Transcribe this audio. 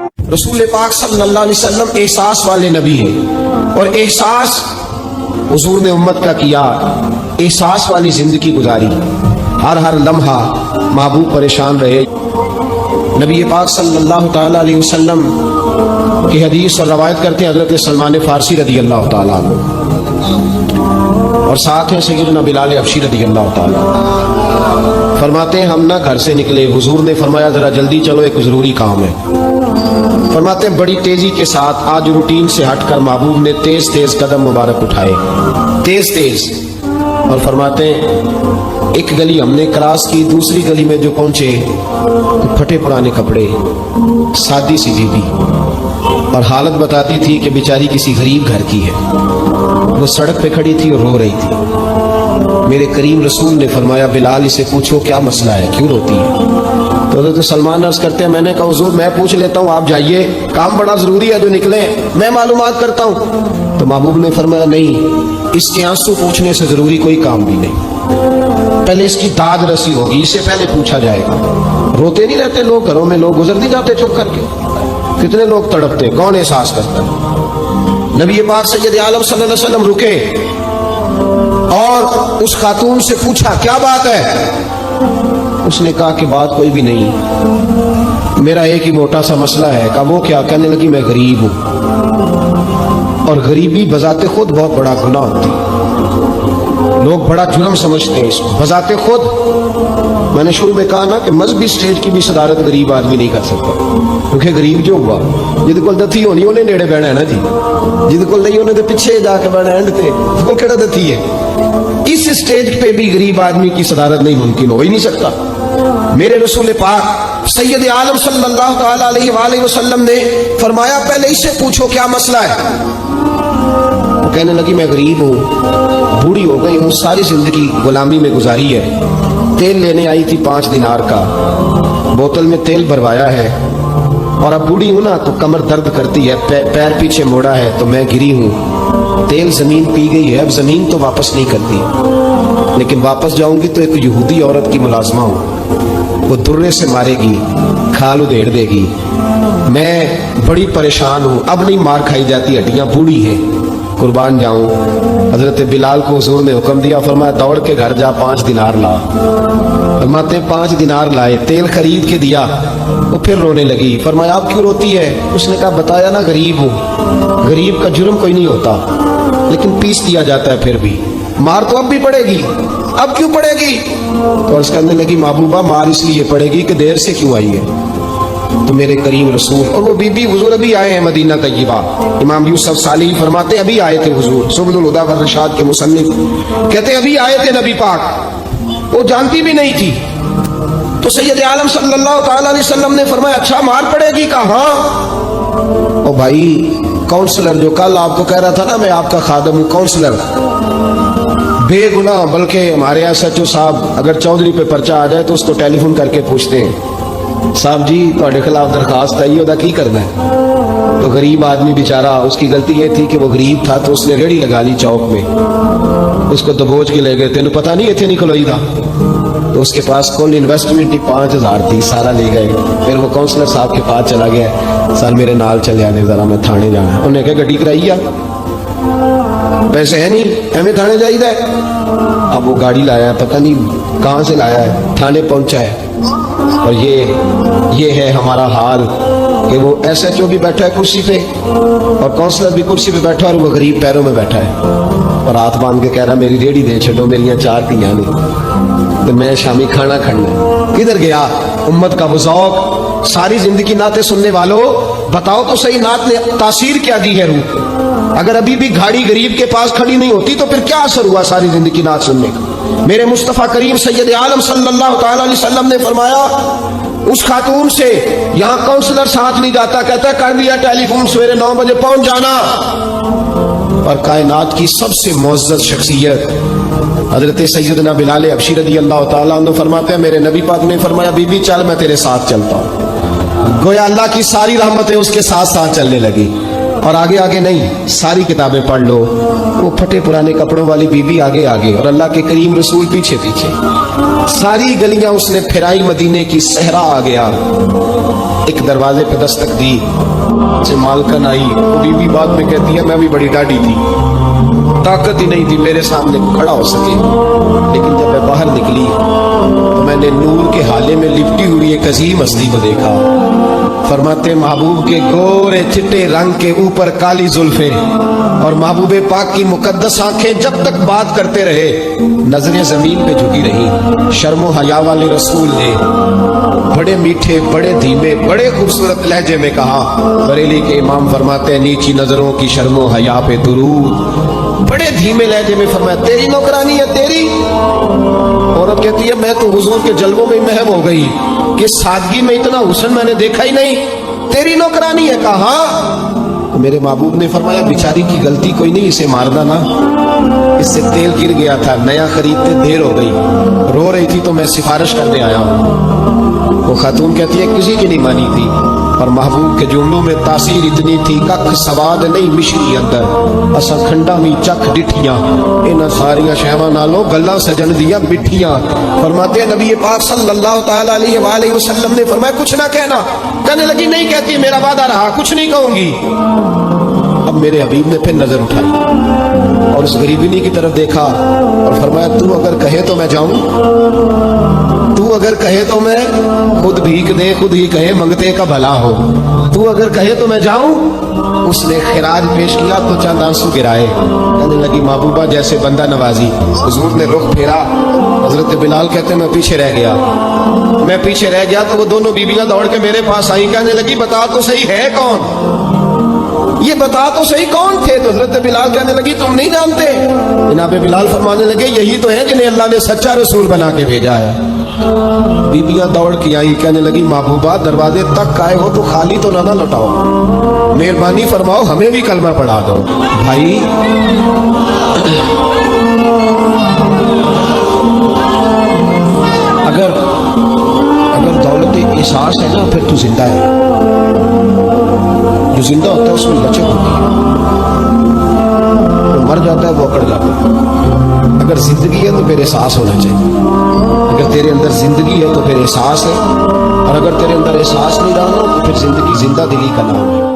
रसूल पाक सल्लल्लाहु अलैहि वसल्लम एहसास वाले नबी हैं और एहसास हुजूर ने उम्मत का किया, एहसास वाली जिंदगी गुजारी। हर लम्हा महबूब परेशान रहे। नबी पाक सल्लल्लाहु ताला अलैहि वसल्लम की हदीस और रवायत करते हैं हज़रत सलमान फारसी रदी अल्लाह ताला और साथ हैं सैयदना बिलाल हबशी रदी अल्लाह ताला। फरमाते हैं हम ना घर से निकले, हुजूर ने फरमाया जरा जल्दी चलो एक ज़रूरी काम है। फरमाते हैं बड़ी तेजी के साथ आज रूटीन से हटकर महबूब ने तेज तेज कदम मुबारक उठाए, तेज तेज, और फरमाते हैं एक गली हमने क्रॉस की, दूसरी गली में जो पहुंचे फटे पुराने कपड़े, सादी सी बीबी, और हालत बताती थी कि बेचारी किसी गरीब घर की है। वो सड़क पे खड़ी थी और रो रही थी। मेरे करीम रसूल ने फरमाया बिलाल इसे पूछो क्या मसला है, क्यों रोती है। तो हज़रत सलमान अर्ज करते हैं मैंने कहा हुजूर मैं पूछ लेता हूँ, आप जाइए, काम बड़ा जरूरी है जो निकले, मैं मालूमात करता हूँ। तो महबूब ने फरमाया नहीं, इसके आंसू पूछने से जरूरी कोई काम भी नहीं, पहले इसकी दाद रसी होगी, इससे पहले पूछा जाएगा। रोते नहीं रहते लोग घरों में, लोग गुजर नहीं जाते चुप करके, कितने लोग तड़पते, कौन एहसास करता है। नबी पाक सैयद आलम सल्लल्लाहु अलैहि वसल्लम रुके और उस खातून से पूछा क्या बात है। उसने कहा कि बात कोई भी नहीं, मेरा एक ही मोटा सा मसला है। कहा वो क्या। कहने लगी मैं गरीब हूं, और गरीबी बजाते खुद बहुत बड़ा गुनाह होती है, लोग बड़ा जुर्म समझते हैं इसको बजाते खुद। मैंने शुरू में कहा ना कि मजहबी स्टेज की भी सदारत गरीब आदमी नहीं कर सकता, क्योंकि गरीब जो हुआ जिद कोल दथी होनी उन्हें नेड़े बहना है ना जी, जिद कोल नहीं उन्हें पिछे जाके बहना एंड ते वो केड़ा दथी है। इस स्टेज पे भी गरीब आदमी की सदारत नहीं मुमकिन हो ही नहीं सकता। मेरे रसूल पाक सैयद आलम सल्लल्लाहु ताला अलैहि वसल्लम ने फरमाया पहले इससे पूछो क्या मसला है। वो कहने लगी मैं गरीब हूँ, बूढ़ी हो गई हूँ, सारी जिंदगी गुलामी में गुजारी है। तेल लेने आई थी 5 दिनार का, बोतल में तेल भरवाया है, और अब बूढ़ी हूँ ना तो कमर दर्द करती है, पैर पीछे मोड़ा है तो मैं गिरी हूँ, तेल जमीन पी गई है, अब जमीन तो वापस नहीं करती, लेकिन वापस जाऊंगी तो एक यहूदी औरत की मुलाजमा हूँ, वो दुर्रे से मारेगी, खाल उधेड़ देगी, मैं बड़ी परेशान हूँ, अब नहीं मार खाई जाती, हड्डियां बूढ़ी हैं, कुर्बान जाऊं। हजरत बिलाल को हुजूर ने हुक्म दिया, फरमाया दौड़ के घर जा 5 दिनार ला। फरमाते 5 दिनार लाए, तेल खरीद के दिया, वो फिर रोने लगी। फरमाया आप क्यों रोती है। उसने कहा बताया ना गरीब हूँ, गरीब का जुर्म कोई नहीं होता, लेकिन पीस दिया जाता है, फिर भी मार तो अब भी पड़ेगी, अब क्यों पड़ेगी। तो उसके कहने लगी महबूबा मार इसलिए पड़ेगी कि देर से क्यों आई है। तो मेरे करीम रसूल, और वो बीबी हुजूर अभी आए हैं मदीना तय्यबा, इमाम यूसुफ साली फरमाते अभी आए थे हुजूर, सुबुल हुदा व रशाद के मुसन्निफ कहते अभी आए थे नबी पाक, वो जानती भी नहीं थी। तो सैयद आलम सल्लल्लाहु ताला अलैहि वसल्लम ने फरमाया अच्छा मार पड़ेगी। कहा हाँ। ओ भाई काउंसलर जो कल आपको कह रहा था ना मैं आपका खादम हूँ, काउंसलर बेगुनाह, बल्कि हमारे SHO साहब अगर चौधरी पे पर्चा आ जाए तो उसको टेलीफोन करके पूछते हैं साहब जी ਤੁਹਾਡੇ खिलाफ दरखास्त आई, ਉਹਦਾ ਕੀ करना है। तो गरीब आदमी बेचारा, उसकी गलती ये थी कि वो गरीब था, तो उसने रेड़ी लगा ली चौक में, उसको दबोच के ले गए, तेन पता नहीं इतने नहीं खलोई था। तो उसके पास कुल इन्वेस्टमेंट ही 5000 थी, सारा ले गए। फिर वो काउंसलर साहब के पास चला गया, सर मेरे नाल चले आने जरा, मैं थाने जाना है। उन्हें कहा गड्डी कराई आ, पैसे है नहीं, एवं थाने जाइए। अब वो गाड़ी लाया, पता नहीं कहाँ से लाया है, थाने पहुंचा है, और ये है हमारा हाल कि वो SHO भी बैठा है कुर्सी पे, और काउंसलर भी कुर्सी पे बैठा है, और वो गरीब पैरों में बैठा है, और हाथ बांध के कह रहा मेरी रेड़ी दे छो, मेरी 4 धियां ने, तो मैं शामी खाना खाना। किधर गया उम्मत का वो ज़ौक़। सारी जिंदगी नाते सुनने वालों बताओ तो सही, नात ने तासीर क्या दी है रूह। अगर अभी भी गाड़ी गरीब के पास खड़ी नहीं होती तो फिर क्या असर हुआ सारी जिंदगी नात सुनने का। मेरे मुस्तफ़ा करीम सैयद आलम सल्लल्लाहु ताला अलैहि वसल्लम ने फरमाया उस खातून से, यहाँ काउंसलर साथ नहीं जाता, कहता कर दिया टेलीफोन, सवेरे 9 बजे पहुंच जाना। और कायनात की सबसे मुअज़्ज़ज़ शख्सियत हजरत सैयदना बिलाल हबशी रज़ी अल्लाह ताला अन्हु फरमाते हैं मेरे नबी पाक ने फरमाया बीबी चल मैं तेरे साथ चलता हूँ। गोया अल्लाह की सारी रहमतें उसके साथ साथ चलने लगी। और आगे आगे नहीं, सारी किताबें पढ़ लो, वो फटे पुराने कपड़ों वाली बीबी आगे आगे और अल्लाह के करीम रसूल पीछे पीछे। सारी गलियां उसने फिराई, मदीने की सहरा आ गया। ایک دروازے پہ دستک دی سے مالکن آئی. وہ بیوی بعد میں کہتی ہے میں بھی بڑی ڈاڈی تھی, طاقت ہی نہیں تھی میرے سامنے کھڑا ہو سکے, لیکن جب میں باہر نکلی تو میں نے نور کے حالے میں لپٹی ہوئی ایک عظیم ہستی کو دیکھا. فرماتے محبوب کے گورے چٹے رنگ کے اوپر کالی زلفیں اور محبوب پاک کی مقدس آنکھیں جب تک بات کرتے رہے نظریں زمین پہ جھکی رہی. شرم و حیا والے رسول نے بڑے میٹھے, بڑے دھیمے, بڑے خوبصورت لہجے میں کہا. بریلی کے امام فرماتے ہیں نیچی نظروں کی شرم و حیا پہ درود. بڑے دھیمے لہجے میں فرمایا تیری نوکرانی ہے تیری. عورت کہتی ہے میں تو حضور کے جلووں میں محو ہو گئی کہ سادگی میں اتنا حسن میں نے دیکھا ہی نہیں, تیری نوکرانی ہے. کہا میرے محبوب نے فرمایا بیچاری کی غلطی کوئی نہیں, اسے مارنا نا, اس سے تیل گر گیا تھا, نیا خریدتے دیر ہو گئی, رو رہی تھی تو میں سفارش کرنے آیا ہوں. وہ خاتون کہتی ہے کسی کی نہیں مانی تھی, اور محبوب کے جملوں میں تاثیر اتنی تھی کک سواد نہیں مشری اندر اسا کھنڈا می چکھ ڈٹھیاں انہاں ساریاں شہواں نالوں گلاں سجن دیاں مٹھیاں. فرماتے ہیں نبی پاک صلی اللہ تعالی علیہ وآلہ وسلم نے فرمایا کچھ نہ کہنا. کہنے لگی نہیں کہتی, میرا وعدہ رہا, کچھ نہیں کہوں گی. اب میرے حبیب نے پھر نظر اٹھائی اور اس غریبنی کی طرف دیکھا اور فرمایا تو اگر کہے تو میں جاؤں, تو اگر کہے تو میں خود بھیک دے, خود ہی کہے منگتے کا بھلا ہو, تو اگر کہے تو میں جاؤں. اس نے خراج پیش کیا تو چند آنسو گرائے. کہنے لگی محبوبہ جیسے بندہ نوازی. حضور نے رخ پھیرا, حضرت بلال کہتے ہیں میں پیچھے رہ گیا تو وہ دونوں بیویاں دوڑ کے میرے پاس آئی. کہنے لگی بتا تو صحیح ہے کون, یہ بتا تو صحیح کون تھے. تو حضرت بلال کہنے لگی تم نہیں جانتے. جناب بلال فرمانے لگے یہی تو ہے جنہیں اللہ نے سچا رسول بنا کے بھیجا ہے. بیبیاں دوڑ کے آئی, کہنے لگی محبوبہ دروازے تک آئے ہو تو خالی تو نہ لوٹاؤ, مہربانی فرماؤ ہمیں بھی کلمہ پڑھا دو. بھائی اگر دولت احساس ہے نا پھر تو زندہ ہے, جو زندہ ہوتا ہے اس میں لچک ہوتی ہے, جو مر جاتا ہے وہ اکڑ جاتا ہے. اگر زندگی ہے تو پھر احساس ہونا چاہیے. اگر تیرے اندر زندگی ہے تو پھر احساس ہے, اور اگر تیرے اندر احساس نہیں رہا تو پھر زندگی زندہ دلی کا نام ہے.